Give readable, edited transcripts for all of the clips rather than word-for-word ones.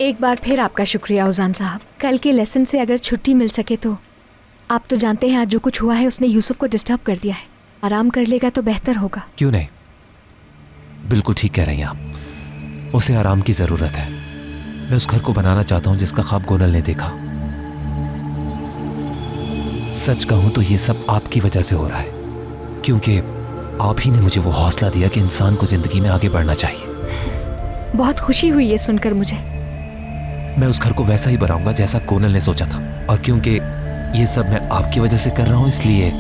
एक बार फिर आपका शुक्रिया उजान साहब। कल के लेसन से अगर छुट्टी मिल सके तो। आप तो जानते हैं आज जो कुछ हुआ है उसने यूसुफ को डिस्टर्ब कर दिया है। आराम कर लेगा तो बेहतर होगा। क्यों नहीं, बिल्कुल ठीक कह रही हैं आप। उसे आराम की जरूरत है। मैं उस घर को बनाना चाहता हूं जिसका ख्वाब गोनल ने देखा। सच कहूं तो ये सब आपकी वजह से हो रहा है, क्योंकि आप ही ने मुझे वो हौसला दिया कि इंसान को जिंदगी में आगे बढ़ना चाहिए। बहुत खुशी हुई ये सुनकर मुझे। मैं उस घर को वैसा ही बनाऊंगा जैसा गोनल ने सोचा था, और क्योंकि ये सब मैं आपकी वजह से कर रहा हूं इसलिए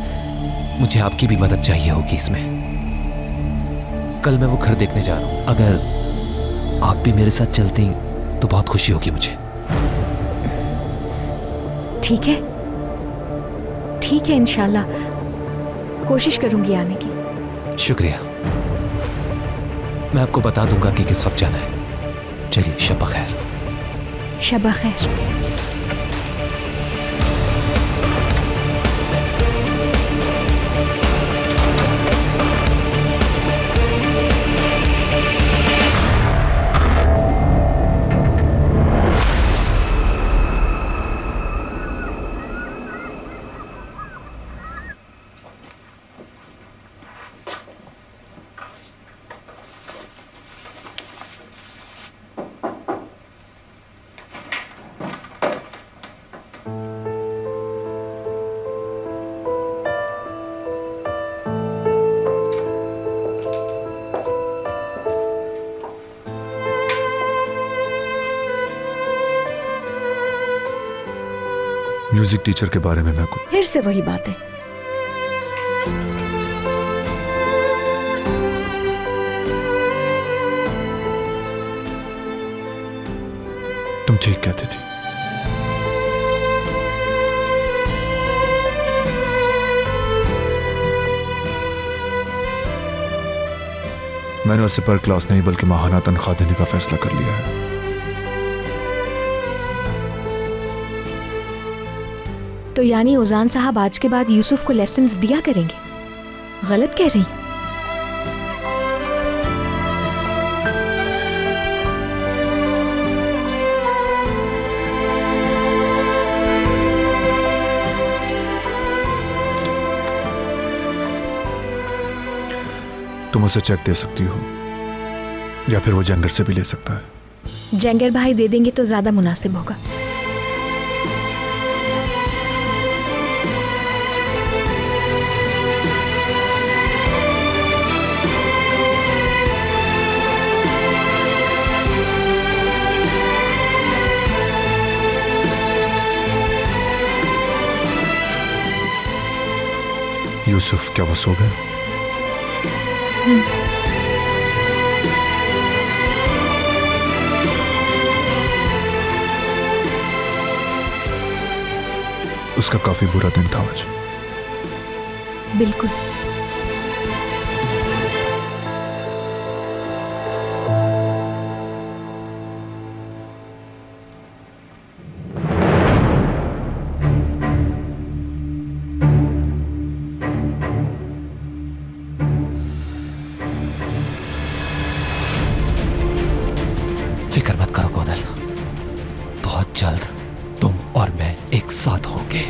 मुझे आपकी भी मदद चाहिए होगी इसमें। कल मैं वो घर देखने जा रहा हूं। अगर आप भी मेरे साथ चलती तो बहुत खुशी होगी मुझे। ठीक है, ठीक है, इंशाल्लाह कोशिश करूंगी आने की। शुक्रिया। मैं आपको बता दूंगा कि किस वक्त जाना है। चलिए, शब खैर। शब खैर। म्यूजिक टीचर के बारे में मैं कुछ। फिर से वही बात है। तुम ठीक कहती थी। मैंने उससे पर क्लास नहीं बल्कि माहाना तनख्वाह देने का फैसला कर लिया है। तो यानी उजान साहब आज के बाद यूसुफ को लेसन्स दिया करेंगे? गलत कह रही हूं? तुम उसे चेक दे सकती हो या फिर वो जेंगर से भी ले सकता है। जेंगर भाई दे देंगे तो ज्यादा मुनासिब होगा। यूसुफ, क्या वो सो गया? उसका काफी बुरा दिन था आज। बिल्कुल। फिक्र मत करो गोनल, बहुत जल्द तुम और मैं एक साथ होंगे।